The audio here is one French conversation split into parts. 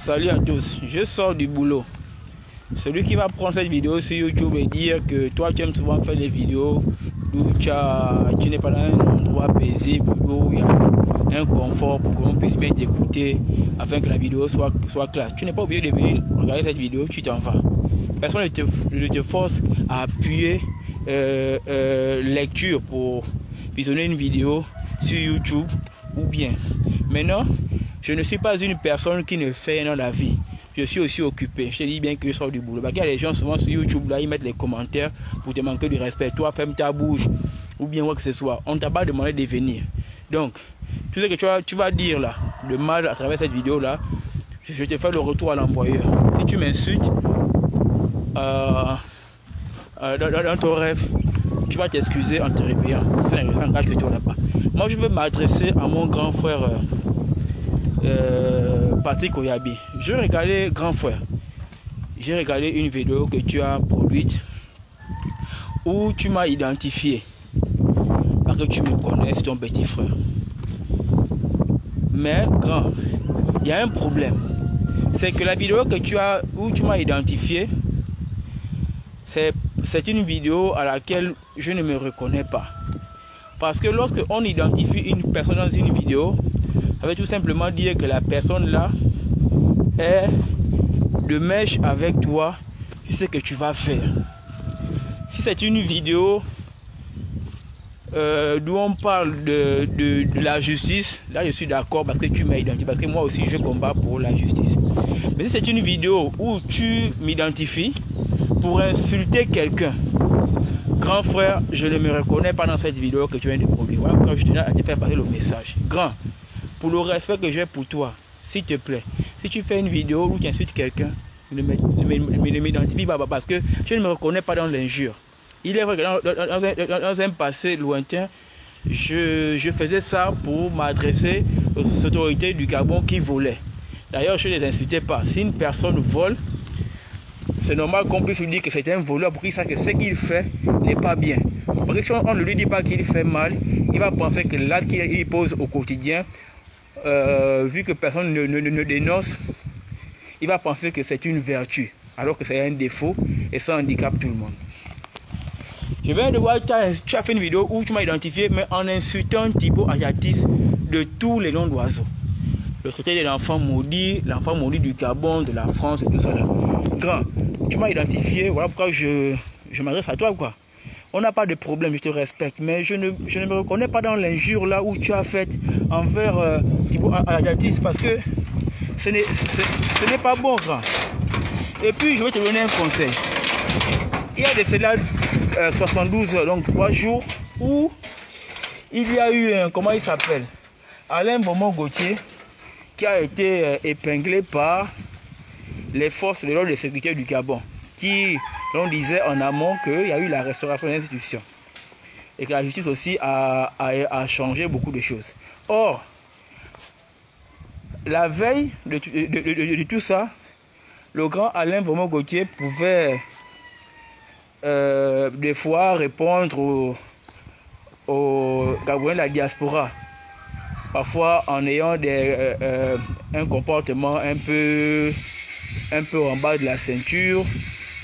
Salut à tous, je sors du boulot. Celui qui va prendre cette vidéo sur YouTube et dire que toi tu aimes souvent faire des vidéos où tu n'es pas dans un endroit paisible, où il y a un confort pour qu'on puisse bien t'écouter afin que la vidéo soit classe. Tu n'es pas obligé de venir regarder cette vidéo, tu t'en vas. Personne ne te force à appuyer lecture pour visionner une vidéo sur YouTube ou bien. Maintenant, je ne suis pas une personne qui ne fait dans la vie. Je suis aussi occupé. Je te dis bien que je sors du boulot. Il y a des gens souvent sur YouTube, là, ils mettent les commentaires pour te manquer de respect. Toi, ferme ta bouche ou bien quoi que ce soit. On ne t'a pas demandé de venir. Donc, tout ce que tu vas dire là, de mal à travers cette vidéo là, je te fais le retour à l'envoyeur. Si tu m'insultes dans ton rêve, tu vas t'excuser en te réveillant. C'est un langage que tu n'as pas. Moi, je veux m'adresser à mon grand frère Patrick Oyabi. Je vais regarder grand frère. J'ai regardé une vidéo que tu as produite où tu m'as identifié parce que tu me connais, c'est ton petit frère. Mais grand, il y a un problème. C'est que la vidéo que où tu m'as identifié, c'est une vidéo à laquelle je ne me reconnais pas. Parce que lorsque on identifie une personne dans une vidéo, ça veut tout simplement dire que la personne là est de mèche avec toi sur ce que tu vas faire. Si c'est une vidéo d'où on parle de la justice, là je suis d'accord parce que tu m'as identifié, parce que moi aussi je combats pour la justice. Mais si c'est une vidéo où tu m'identifies pour insulter quelqu'un, grand frère, je ne me reconnais pas dans cette vidéo que tu viens de produire. Voilà pourquoi je tenais à te faire passer le message. Grand, pour le respect que j'ai pour toi, s'il te plaît, si tu fais une vidéo où tu insultes quelqu'un, ne m'identifie pas parce que je ne me reconnais pas dans l'injure. Il est vrai que dans un passé lointain, je faisais ça pour m'adresser aux autorités du Gabon qui volaient. D'ailleurs, je ne les insultais pas. Si une personne vole, c'est normal qu'on puisse lui dire que c'est un voleur pour qu'il sache que ce qu'il fait n'est pas bien. Parce que si on ne lui dit pas qu'il fait mal, il va penser que l'acte qu'il pose au quotidien, vu que personne ne dénonce, il va penser que c'est une vertu, alors que c'est un défaut et ça handicape tout le monde. Je viens de voir, tu as fait une vidéo où tu m'as identifié, mais en insultant Thibaut Ayatis de tous les noms d'oiseaux. Le traité de l'enfant maudit du Gabon, de la France et tout ça là. Grand, tu m'as identifié, voilà pourquoi je m'adresse à toi quoi. On n'a pas de problème, je te respecte, mais je ne me reconnais pas dans l'injure là où tu as fait envers Thibaut Ayatis parce que ce n'est pas bon grand. Et puis je vais te donner un conseil. Il y a de cela 72 heures, donc 3 jours, où il y a eu comment il s'appelle, Alain Bomo-Gautier, qui a été épinglé par les forces de l'ordre de sécurité du Gabon, qui l'on disait en amont qu'il y a eu la restauration des institutions et que la justice aussi a changé beaucoup de choses. Or, la veille de tout ça, le grand Alain Bomo-Gautier pouvait des fois répondre aux Gabonais de la diaspora, parfois en ayant un comportement un peu en bas de la ceinture,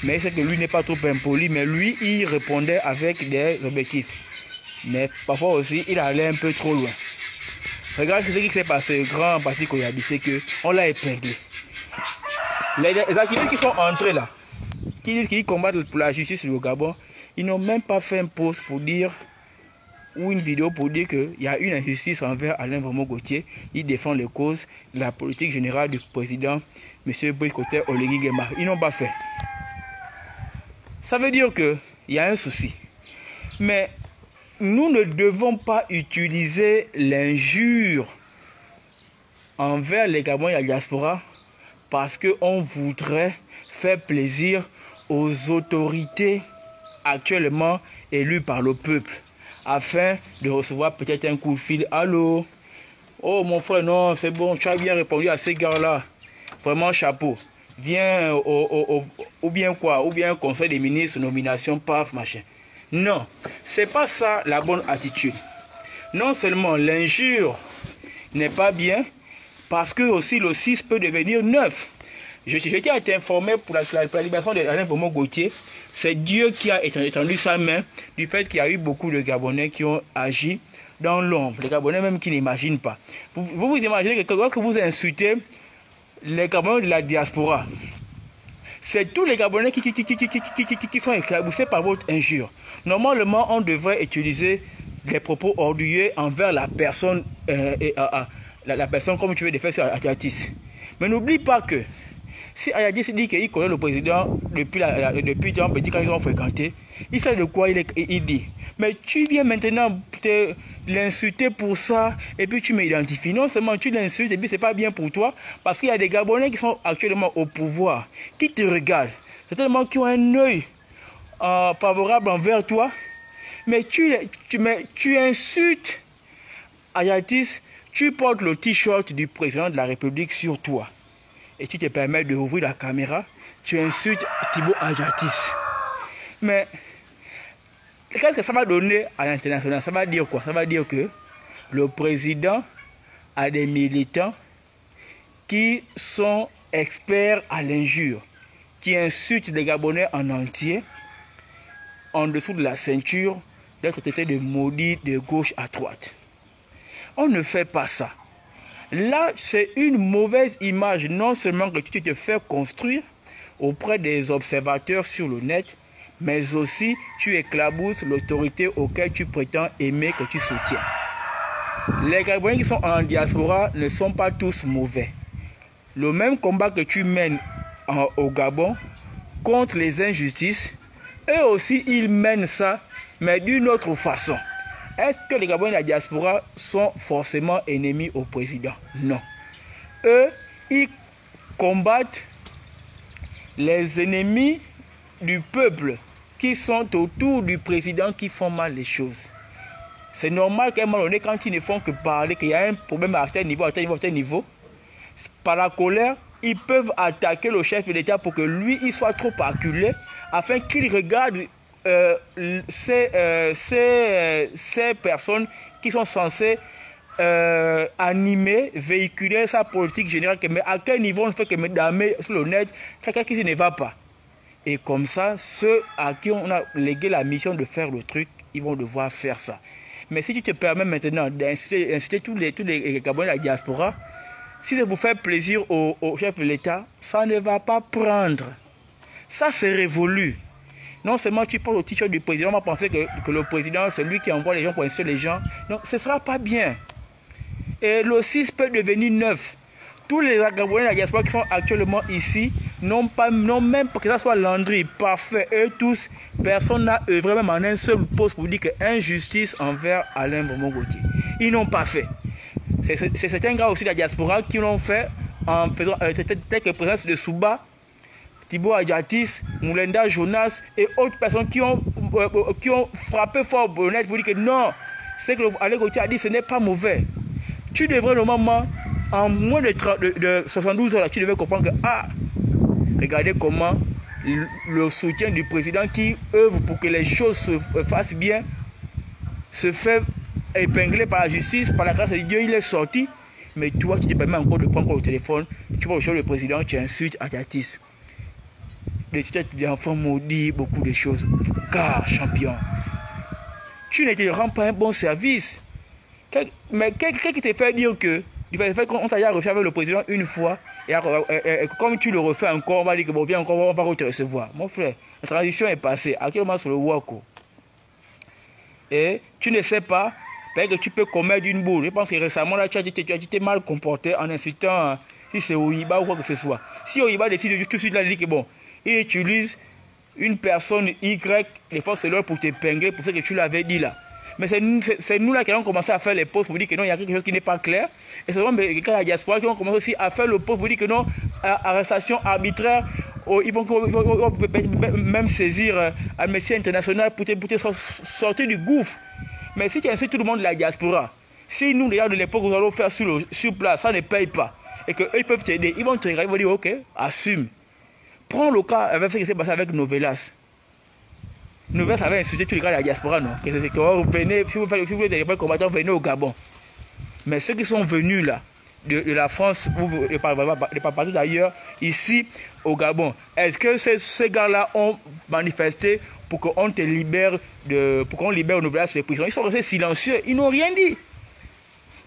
mais c'est que lui n'est pas trop impoli, mais lui il répondait avec des objectifs, mais parfois aussi il allait un peu trop loin. Regarde ce qui s'est passé, grand Patrick Oyabi, c'est que on l'a épinglé. Les activistes qui sont entrés là, qui combattent pour la justice au Gabon, ils n'ont même pas fait un post pour dire, ou une vidéo pour dire qu'il y a une injustice envers Alain Bomo-Gautier. Il défend les causes de la politique générale du président M. Brice Oligui Nguema. Ils n'ont pas fait. Ça veut dire qu'il y a un souci. Mais nous ne devons pas utiliser l'injure envers les Gabonais et la diaspora parce qu'on voudrait faire plaisir aux autorités actuellement élues par le peuple afin de recevoir peut-être un coup de fil. Allô, oh mon frère, non c'est bon, tu as bien répondu à ces gars-là, vraiment chapeau, viens ou bien quoi, ou bien un conseil des ministres, nomination, paf, machin. Non, c'est pas ça la bonne attitude. Non seulement l'injure n'est pas bien, parce que aussi le 6 peut devenir 9. Je tiens à t'informer pour la libération d'Alain Bongo Gauthier. C'est Dieu qui a étendu sa main du fait qu'il y a eu beaucoup de Gabonais qui ont agi dans l'ombre. Les Gabonais même qui n'imaginent pas. Vous imaginez que lorsque vous insultez les Gabonais de la diaspora, c'est tous les Gabonais qui sont éclaboussés par votre injure. Normalement, on devrait utiliser des propos orgueilleux envers la personne, la personne comme tu veux défaire sur Ayatis. Mais n'oublie pas que si Ayatis dit qu'il connaît le président depuis Jean Petit quand ils ont fréquenté, il sait de quoi il dit. Mais tu viens maintenant l'insulter pour ça et puis tu m'identifies. Non seulement tu l'insultes et puis c'est pas bien pour toi parce qu'il y a des Gabonais qui sont actuellement au pouvoir, qui te regardent. C'est tellement qu'ils ont un œil favorable envers toi. Mais tu insultes Ayatis, tu portes le t-shirt du président de la République sur toi. Et tu te permets de ouvrir la caméra, tu insultes Thibaut Ayatis. Mais qu'est-ce que ça va donner à l'international? Ça va dire quoi? Ça va dire que le président a des militants qui sont experts à l'injure, qui insultent les Gabonais en entier, en dessous de la ceinture, d'être traité de maudit de gauche à droite. On ne fait pas ça. Là, c'est une mauvaise image, non seulement que tu te fais construire auprès des observateurs sur le net, mais aussi tu éclabousses l'autorité auquel tu prétends aimer, que tu soutiens. Les Gabonais qui sont en diaspora ne sont pas tous mauvais. Le même combat que tu mènes au Gabon contre les injustices, eux aussi ils mènent ça, mais d'une autre façon. Est-ce que les Gabonais de la diaspora sont forcément ennemis au président? Non. Eux, ils combattent les ennemis du peuple qui sont autour du président qui font mal les choses. C'est normal qu'à un moment donné, quand ils ne font que parler, qu'il y a un problème à tel niveau, par la colère, ils peuvent attaquer le chef de l'État pour que lui, il soit trop acculé, afin qu'il regarde ces personnes qui sont censées animer, véhiculer sa politique générale, mais à quel niveau on fait que damer sur le net, quelqu'un qui ne va pas. Et comme ça, ceux à qui on a légué la mission de faire le truc, ils vont devoir faire ça. Mais si tu te permets maintenant d'inciter tous les Gabonais de la diaspora, si c'est pour faire plaisir au chef de l'État, ça ne va pas prendre. Ça, c'est révolu. Non seulement tu prends le t-shirt du président, on va penser que le président, c'est lui qui envoie les gens pour insulter les gens. Non, ce ne sera pas bien. Et le 6 peut devenir 9. Tous les Gabonais de la diaspora qui sont actuellement ici n'ont même pas que ça soit Landry, parfait, eux tous, personne n'a œuvré même en un seul poste pour dire que injustice envers Alain Bongo Gauthier. Ils n'ont pas fait. C'est certains gars aussi de la diaspora qui l'ont fait en faisant tel que présence de Souba, Thibaut Ayatis, Moulenda Jonas et autres personnes qui ont frappé fort au net pour dire que non, c'est que Alain Gauthier a dit que ce n'est pas mauvais. Tu devrais normalement, en moins de 72 heures, tu devrais comprendre que, regardez comment le soutien du président qui œuvre pour que les choses se fassent bien, se fait épingler par la justice, par la grâce de Dieu, il est sorti. Mais toi, tu te permets encore de prendre le téléphone, tu vas au show le président, tu insultes Ayatis. Des enfants maudits, beaucoup de choses. Car, champion, tu ne te rends pas un bon service. Mais qu'est-ce qui te fait dire que du fait qu'on t'a déjà refait avec le président une fois, et comme tu le refais encore, on va dire que bon, viens encore, on va te recevoir. Mon frère, la transition est passée. Actuellement sur le Wako. Et tu ne sais pas, peut-être que tu peux commettre une boule. Je pense que récemment, là, tu as été mal comporté en insultant si c'est Oyiba ou quoi que ce soit. Si Oyiba décide tout de suite, là, il dit que bon, il utilise une personne Y, les forces de l'ordre pour t'épingler, pour ce que tu l'avais dit là. Mais c'est nous là qui avons commencé à faire les posts pour dire que non, il y a quelque chose qui n'est pas clair. Et c'est vraiment les gars de la diaspora qui ont commencé aussi à faire le post pour dire que non, arrestation arbitraire, ils vont même saisir Amnesty International pour te sortir du gouffre. Mais si tu insultes tout le monde de la diaspora, si nous, les gens de l'époque, nous allons faire sur place, ça ne paye pas, et qu'eux, ils peuvent t'aider, ils vont te regarder, ils vont dire ok, assume. Prends le cas avec ce qui s'est passé avec Novelas. Novelas avait insulté tous les gars de la diaspora, non? Venez, si vous voulez des combattants, venez au Gabon. Mais ceux qui sont venus là, de la France ou de partout d'ailleurs, ici au Gabon, est-ce que ces gars-là ont manifesté pour qu'on te libère pour qu'on libère nos villages de prison? Ils sont restés silencieux, ils n'ont rien dit.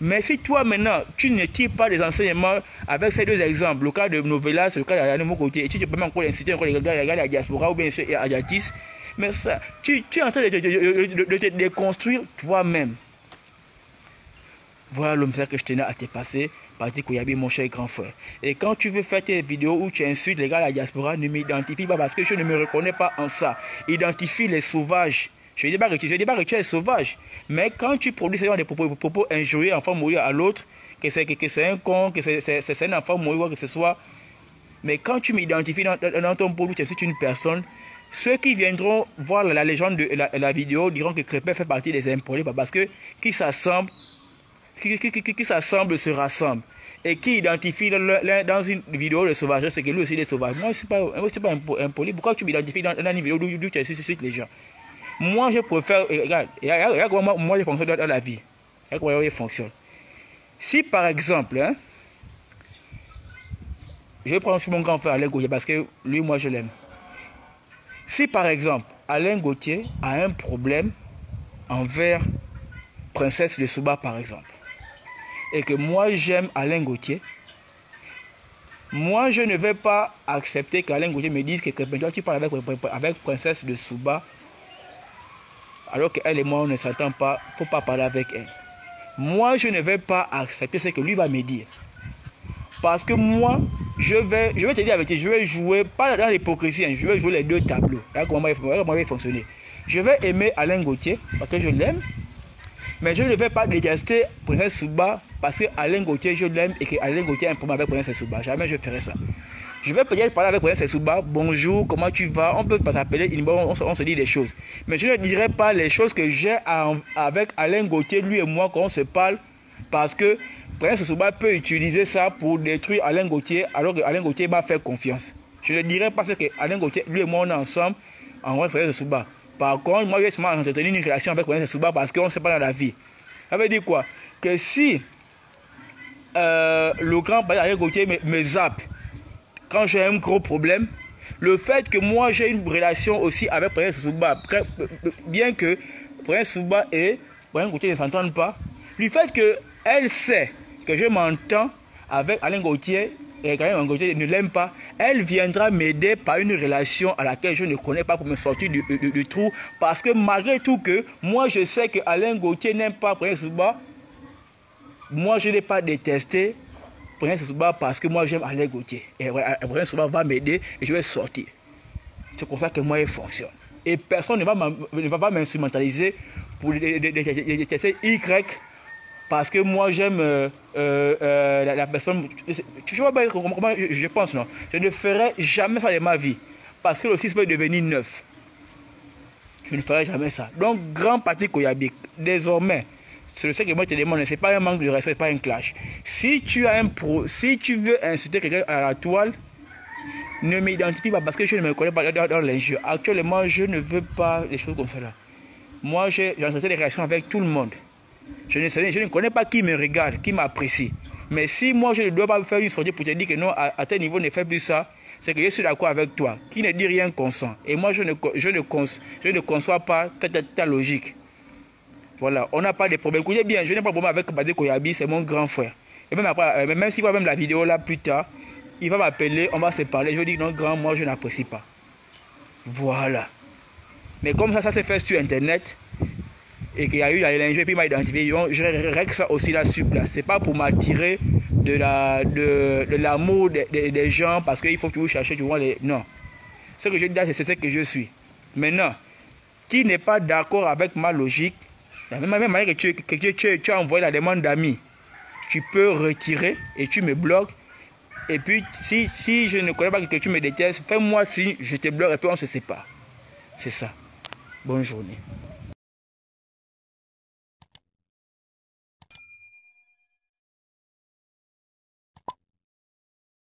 Mais si toi maintenant, tu ne tires pas des enseignements avec ces deux exemples, le cas de Novelas, le cas de l'Animo Côté, et tu peux même encore inciter encore les gars de la diaspora ou bien à Diatis, mais ça, tu es en train de te déconstruire toi-même. Voilà le message que je tenais à te passer, Patrick Koyabi, mon cher grand frère. Et quand tu veux faire tes vidéos où tu insultes les gars de la diaspora, ne m'identifie pas parce que je ne me reconnais pas en ça. Identifie les sauvages. Je ne dis pas que tu es sauvage. Mais quand tu produis ce genre de propos injurieux, enfant mourir à l'autre, que c'est un con, que c'est un enfant mourir, que ce soit. Mais quand tu m'identifies dans ton propos, tu insultes une personne, ceux qui viendront voir la légende de la vidéo diront que Crépin fait partie des impolis parce que qui s'assemble se rassemble. Et qui identifie dans une vidéo de sauvage, c'est que lui aussi est sauvage. Moi, c'est pas impoli. Pourquoi tu m'identifies dans une vidéo d'où tu insultes les gens? Moi, je préfère. Regarde comment moi je fonctionne dans la vie. Regarde comment je fonctionne. Si par exemple, je vais prendre sur mon grand frère Alain Gauthier parce que lui, moi, je l'aime. Si par exemple, Alain Gauthier a un problème envers Princesse de Souba, par exemple, et que moi, j'aime Alain Gauthier, moi, je ne vais pas accepter qu'Alain Gauthier me dise que tu parles avec Princesse de Souba, alors qu'elle et moi, on ne s'entend pas, il ne faut pas parler avec elle. Moi, je ne vais pas accepter ce que lui va me dire. Parce que moi, je vais te dire avec je vais jouer, pas dans l'hypocrisie, je vais jouer les deux tableaux. Là, comment il va fonctionner. Je vais aimer Alain Gauthier, parce que je l'aime, mais je ne vais pas détester Princesse Souba, parce que Alain Gauthier, je l'aime, et que Alain Gauthier a un problème avec Princesse Souba. Jamais je ferai ça. Je vais peut-être parler avec Princesse Souba, bonjour, comment tu vas? On peut pas s'appeler, on se dit des choses. Mais je ne dirai pas les choses que j'ai avec Alain Gauthier, lui et moi, quand on se parle, parce que Princesse Souba peut utiliser ça pour détruire Alain Gauthier, alors que Alain Gauthier m'a fait confiance. Je ne dirai pas ce que Alain Gauthier, lui et moi, on est ensemble, en vrai, Princesse Souba. Par contre, moi, je vais seulement entretenir une relation avec Princesse Souba parce qu'on ne sait pas dans la vie. Ça veut dire quoi? Que si le grand Alain Gauthier me zappe, quand j'ai un gros problème, le fait que moi j'ai une relation aussi avec Princesse Souba, bien que Princesse Souba et Alain Gauthier ne s'entendent pas, le fait qu'elle sait que je m'entends avec Alain Gauthier et qu'Alain Gauthier ne l'aime pas, elle viendra m'aider par une relation à laquelle je ne connais pas pour me sortir du trou. Parce que malgré tout que moi je sais que Alain Gauthier n'aime pas Princesse Souba, moi je n'ai pas détesté Princesse Souba parce que moi j'aime Alain Gauthier. Et Princesse Souba va m'aider et je vais sortir. C'est comme ça que moi je fonctionne. Et personne ne va pas m'instrumentaliser pour détester Y parce que moi j'aime la personne. Tu vois bien comment je pense, non? Je ne ferai jamais ça de ma vie. Parce que le 6 peut devenir 9. Je ne ferai jamais ça. Donc, grand Patrick Koyabi, désormais, c'est ce que moi je te demande, ce n'est pas un manque de respect, ce n'est pas un clash. Si tu veux insulter quelqu'un à la toile, ne m'identifie pas parce que je ne me connais pas dans les jeux. Actuellement, je ne veux pas des choses comme cela. Moi, j'ai des réactions avec tout le monde. Je ne connais pas qui me regarde, qui m'apprécie. Mais si moi, je ne dois pas faire une sortie pour te dire que non, à tel niveau, ne fais plus ça, c'est que je suis d'accord avec toi. Qui ne dit rien consent. Et moi, je ne conçois pas ta logique. Voilà, on n'a pas de problème. Écoutez bien, je n'ai pas de problème avec Patrick Koyabi, c'est mon grand frère. Et même après, même s'il voit même la vidéo là plus tard, il va m'appeler, on va se parler. Je dis non, grand, moi je n'apprécie pas. Voilà. Mais comme ça s'est fait sur internet, et qu'il y a eu la lingerie, puis il m'a identifié, je règle ça aussi là sur place. C'est pas pour m'attirer de l'amour des gens, parce qu'il faut toujours chercher, tu vois, non. Ce que je dis là, c'est ce que je suis. Maintenant, qui n'est pas d'accord avec ma logique, de la même manière que tu as envoyé la demande d'amis, tu peux retirer et tu me bloques. Et puis, si je ne connais pas que tu me détestes, fais-moi signe, je te bloque et puis on se sépare. C'est ça. Bonne journée.